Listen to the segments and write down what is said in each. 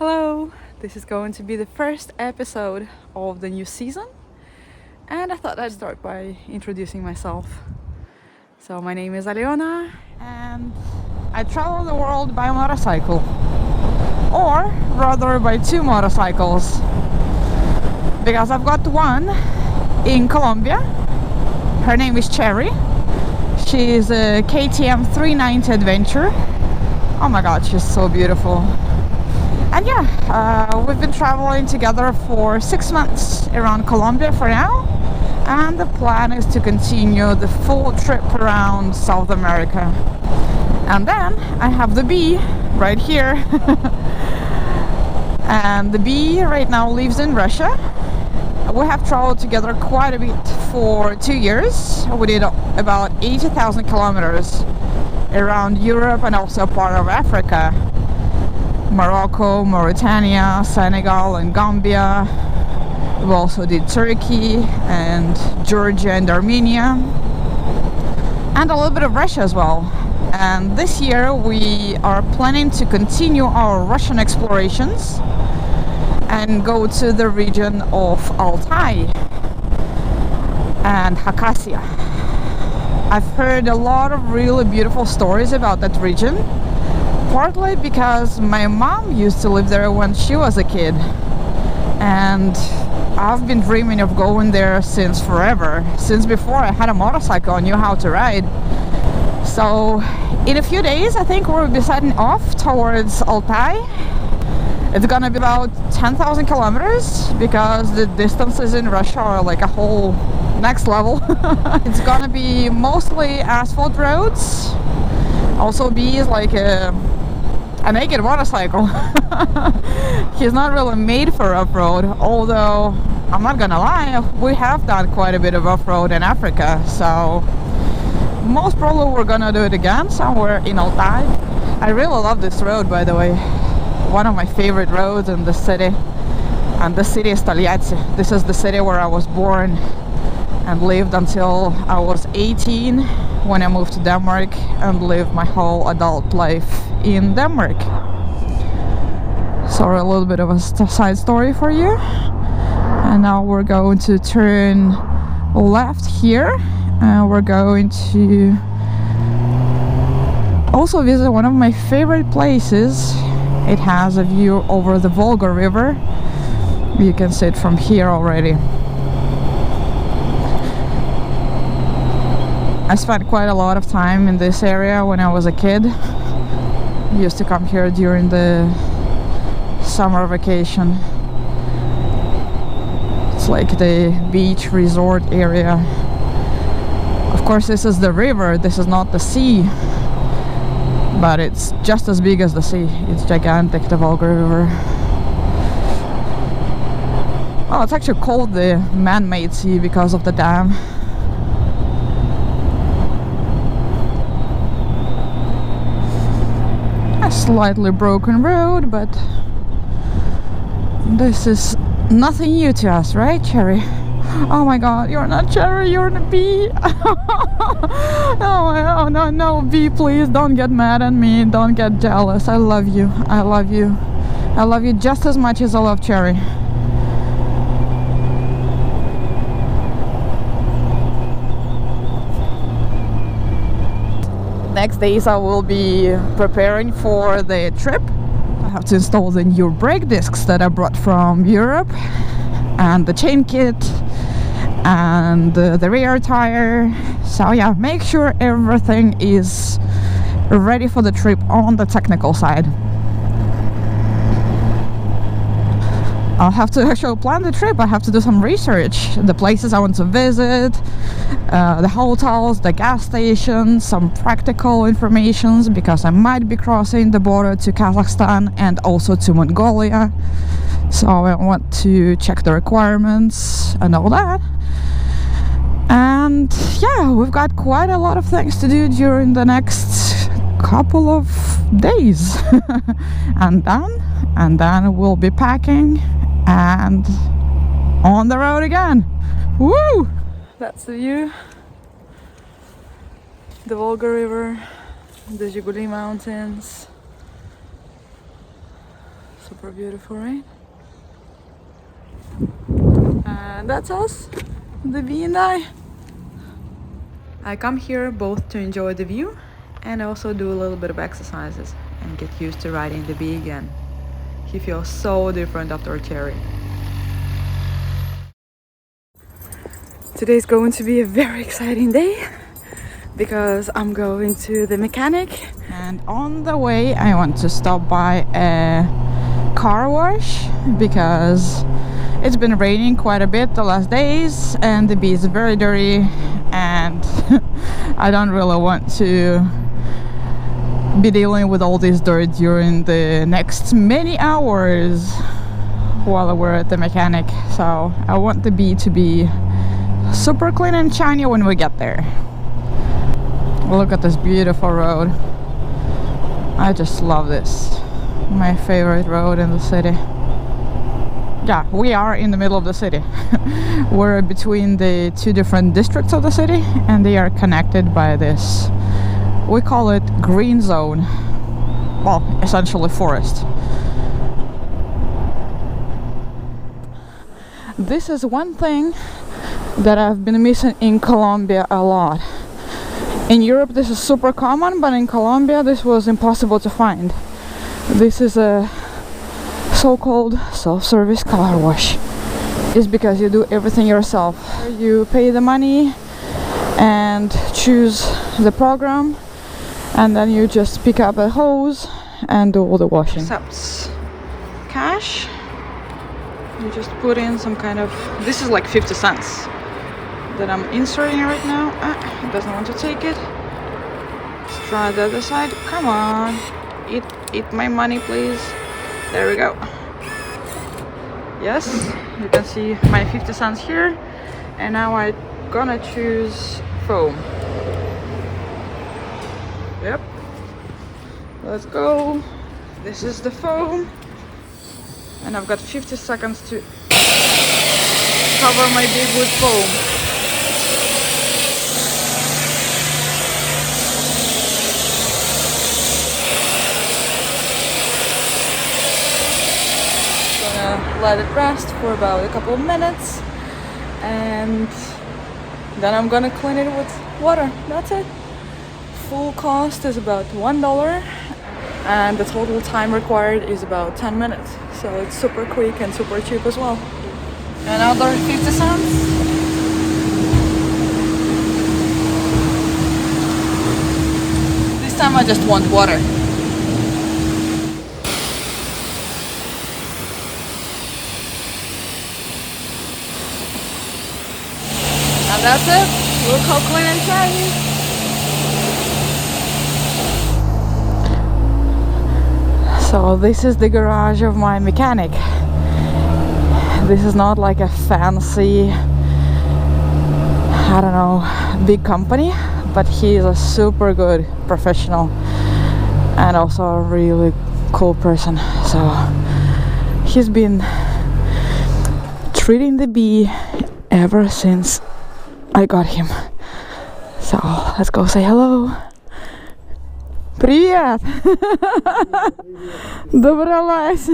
Hello, this is going to be the first episode of the new season, and I thought I'd start by introducing myself. So my name is Aleona, and I travel the world by motorcycle, or rather by two motorcycles, because I've got one in Colombia. Her name is Cherry. She is a KTM 390 Adventure. Oh my god, she's so beautiful. And we've been traveling together for 6 months around Colombia for now, and the plan is to continue the full trip around South America. And then I have the bee right here. And the bee right now lives in Russia. We have traveled together quite a bit for 2 years. We did about 80,000 kilometers around Europe and also part of Africa. Morocco, Mauritania, Senegal and Gambia. We also did Turkey and Georgia and Armenia, and a little bit of Russia as well. And this year we are planning to continue our Russian explorations and go to the region of Altai and Khakassia. I've heard a lot of really beautiful stories about that region, partly because my mom used to live there when she was a kid, and I've been dreaming of going there since forever, since before I had a motorcycle and knew how to ride. So in a few days I think we'll be setting off towards Altai. It's gonna be about 10,000 kilometers because the distances in Russia are like a whole next level. It's gonna be mostly asphalt roads. Also B is like a naked motorcycle. He's not really made for off-road, although I'm not gonna lie, we have done quite a bit of off-road in Africa, so most probably we're gonna do it again somewhere in Altai. I really love this road, by the way. One of my favorite roads in the city, and the city is Togliatti. This is the city where I was born and lived until I was 18, when I moved to Denmark and lived my whole adult life in Denmark. So a little bit of a side story for you. And now we're going to turn left here, and we're going to also visit one of my favorite places. It has a view over the Volga River. You can see it from here already. I spent quite a lot of time in this area when I was a kid. I used to come here during the summer vacation. It's like the beach resort area. Of course, this is the river, this is not the sea, but it's just as big as the sea. It's gigantic, the Volga River. Oh, it's actually called the man-made sea because of the dam. A slightly broken road, but this is nothing new to us, right, Cherry? Oh my god, you're not Cherry, you're the bee. Oh no, bee, please don't get mad at me, don't get jealous. I love you, I love you. I love you just as much as I love Cherry. Next days I will be preparing for the trip. I have to install the new brake discs that I brought from Europe, and the chain kit, and the rear tire. So yeah, make sure everything is ready for the trip on the technical side. I'll have to actually plan the trip. I have to do some research, the places I want to visit, the hotels, the gas stations, some practical informations, because I might be crossing the border to Kazakhstan and also to Mongolia. So I want to check the requirements and all that. And yeah, we've got quite a lot of things to do during the next couple of days. and then we'll be packing and on the road again. Woo! That's the view. The Volga River, the Zhiguli Mountains. Super beautiful, right? And that's us, the bee and I. I come here both to enjoy the view and also do a little bit of exercises and get used to riding the bee again. He feels so different after Cherry. Today's going to be a very exciting day because I'm going to the mechanic. And on the way I want to stop by a car wash because it's been raining quite a bit the last days and the bee is very dirty and I don't really want to be dealing with all this dirt during the next many hours while we're at the mechanic. So I want the bee to be super clean and shiny when we get there. Look at this beautiful road. I just love this. My favorite road in the city. Yeah, we are in the middle of the city. We're between the two different districts of the city and they are connected by this, we call it green zone. Well, essentially forest. This is one thing that I've been missing in Colombia a lot. In Europe this is super common, but in Colombia this was impossible to find. This is a so-called self-service car wash. It's because you do everything yourself. You pay the money and choose the program, and then you just pick up a hose and do all the washing. Accepts cash. You just put in some kind of, this is like 50 cents that I'm inserting right now. It doesn't want to take it. Let's try the other side. Come on, eat my money please. There we go. Yes, you can see my 50 cents here, and now I'm gonna choose foam. Yep, let's go. This is the foam, and I've got 50 seconds to cover my big with foam. Let it rest for about a couple of minutes, and then I'm gonna clean it with water. That's it. Full cost is about $1, and the total time required is about 10 minutes. So it's super quick and super cheap as well. Another 50 cents. This time I just want water. And that's it. Look how clean and shiny. So this is the garage of my mechanic. This is not like a fancy, I don't know, big company, but he is a super good professional and also a really cool person. So he's been treating the bee ever since I got him. So let's go say hello. Привет! Добралась!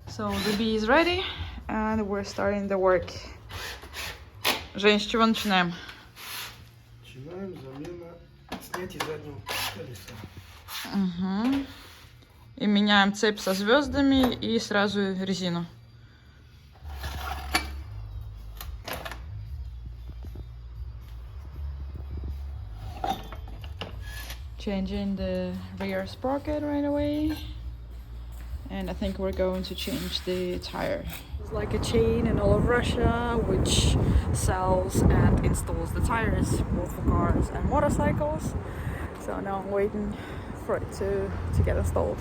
So the bee is ready and we're starting the work. Жень, с чего начинаем? Начинаем замена снятия заднего колеса. Угу. И меняем цепь со звездами и сразу резину. Changing the rear sprocket right away, and I think we're going to change the tire. It's like a chain in all of Russia which sells and installs the tires both for cars and motorcycles. So now I'm waiting for it to get installed.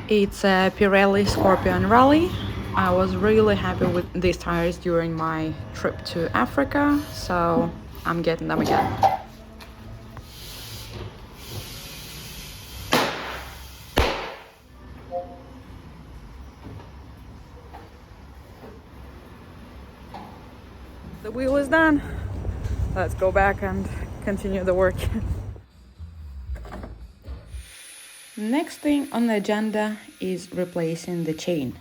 It's a Pirelli Scorpion Rally. I was really happy with these tires during my trip to Africa, so I'm getting them again. The wheel is done. Let's go back and continue the work. Next thing on the agenda is replacing the chain.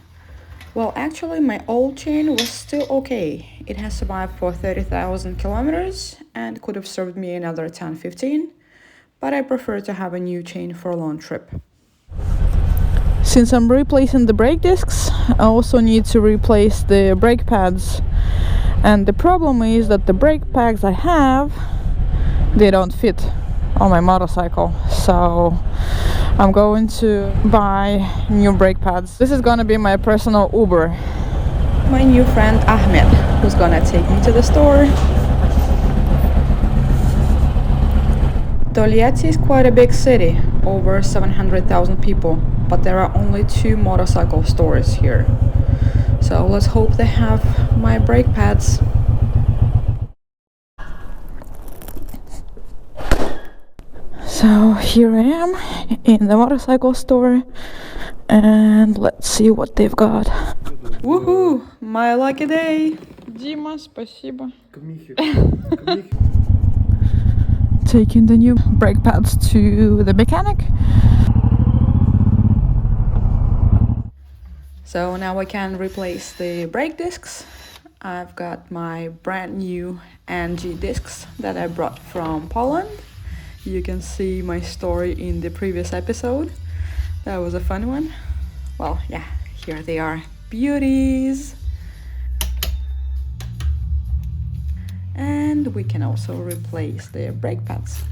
Well, actually, my old chain was still okay. It has survived for 30,000 kilometers and could have served me another 10-15, but I prefer to have a new chain for a long trip. Since I'm replacing the brake discs, I also need to replace the brake pads. And the problem is that the brake pads I have, they don't fit on my motorcycle. So I'm going to buy new brake pads. This is gonna be my personal Uber. My new friend Ahmed, who's gonna take me to the store. Togliatti is quite a big city, over 700,000 people, but there are only 2 motorcycle stores here. So let's hope they have my brake pads. So here I am in the motorcycle store and let's see what they've got. Woohoo! My lucky day! Дима, спасибо. К Михе. К Михе. Taking the new brake pads to the mechanic. So now I can replace the brake discs. I've got my brand new NG discs that I brought from Poland. You can see my story in the previous episode. That was a fun one. Well, yeah, here they are. Beauties! And we can also replace the brake pads.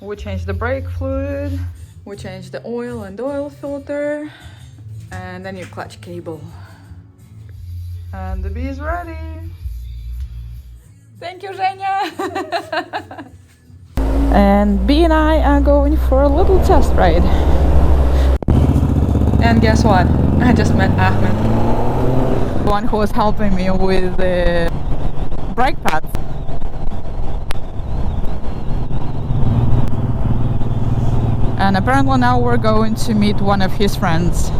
We changed the brake fluid. We changed the oil and oil filter. And the new clutch cable. And the bee is ready. Thank you, Zhenya! And Bee and I are going for a little test ride. And guess what? I just met Ahmed. The one who was helping me with the brake pads. And apparently now we're going to meet one of his friends.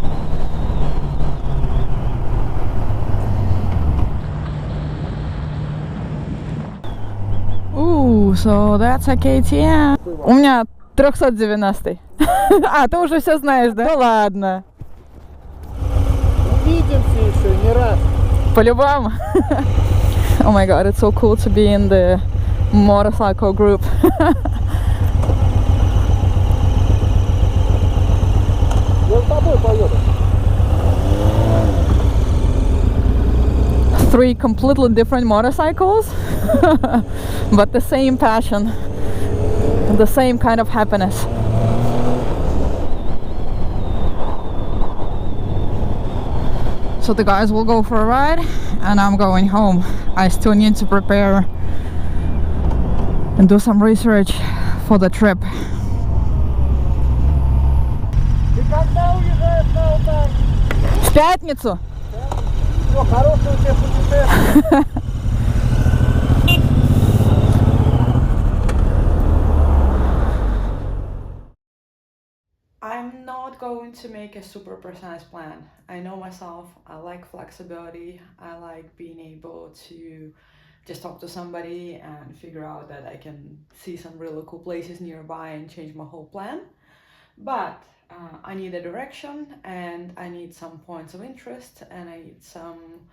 So that's a KTM. У меня 390. А, ты уже все знаешь, да? Ну ладно. Увидимся еще не раз. По-любому. Oh my god, it's so cool to be in the motorcycle group. Я с тобой поеду. 3 completely different motorcycles, but the same passion, the same kind of happiness. So the guys will go for a ride and I'm going home. I still need to prepare and do some research for the trip. Ты когда уезжаешь на Алтай? В пятницу. Все, хорошего тебе путешествия. I'm not going to make a super precise plan. I know myself, I like flexibility, I like being able to just talk to somebody and figure out that I can see some really cool places nearby and change my whole plan. But I need a direction and I need some points of interest and I need some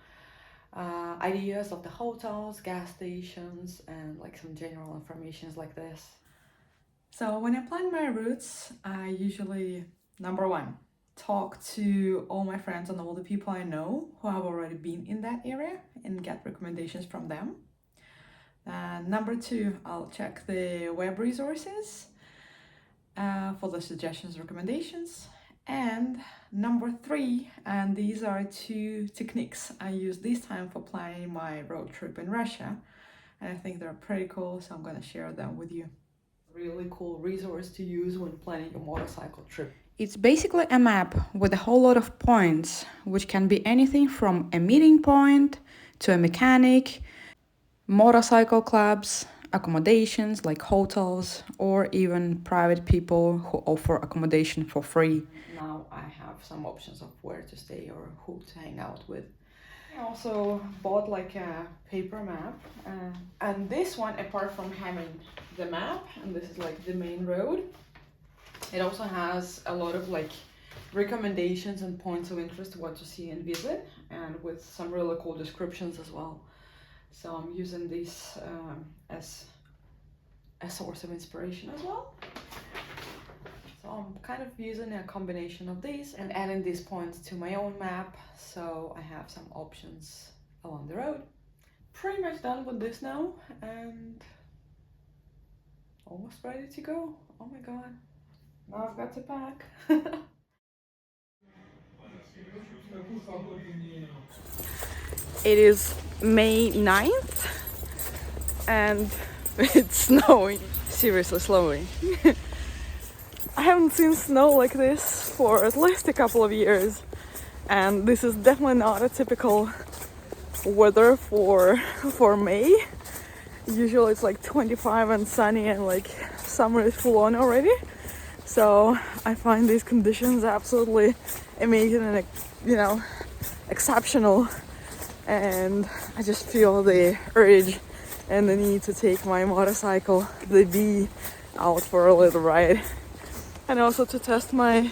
ideas of the hotels, gas stations, and like some general informations like this. So when I plan my routes, I usually, number one, talk to all my friends and all the people I know who have already been in that area and get recommendations from them. And number two, I'll check the web resources for the suggestions, recommendations. And number three, and these are 2 techniques I use this time for planning my road trip in Russia. And I think they're pretty cool, so I'm gonna share them with you. Really cool resource to use when planning a motorcycle trip. It's basically a map with a whole lot of points, which can be anything from a meeting point to a mechanic, motorcycle clubs, accommodations like hotels, or even private people who offer accommodation for free. Now I have some options of where to stay or who to hang out with. I also bought like a paper map, and this one, apart from having the map, and this is like the main road, it also has a lot of like recommendations and points of interest what to see and visit, and with some really cool descriptions as well. So I'm using this as a source of inspiration as well. So I'm kind of using a combination of these and adding these points to my own map, so I have some options along the road. Pretty much done with this now, and almost ready to go. Oh my god, now I've got to pack. It is May 9th and it's snowing, seriously snowing. I haven't seen snow like this for at least a couple of years, and this is definitely not a typical weather for May. Usually it's like 25 and sunny and like summer is full on already. So I find these conditions absolutely amazing and, you know, exceptional, and I just feel the urge and the need to take my motorcycle, the V, out for a little ride, and also to test my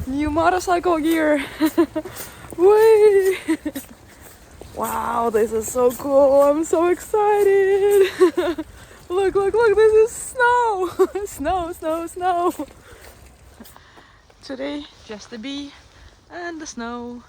new motorcycle gear. Whee! Wow, this is so cool. I'm so excited. Look, look, look, this is snow. Snow, snow, snow. Today, just the bee and the snow.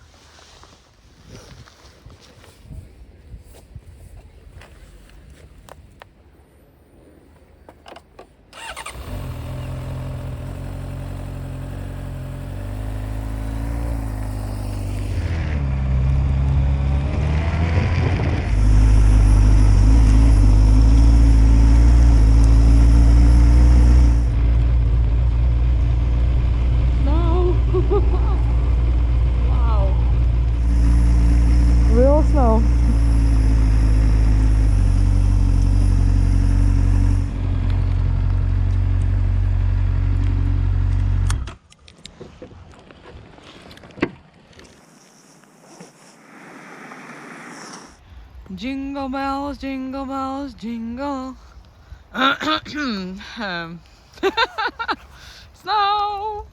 Wow. Real snow. Jingle bells, jingle bells, jingle. Snow!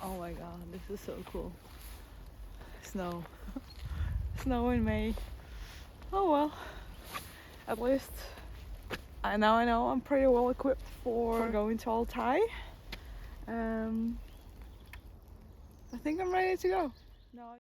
Oh my god, this is so cool. Snow. Snow in May. Oh well. At least I know I'm pretty well equipped for going to Altai. I think I'm ready to go. No.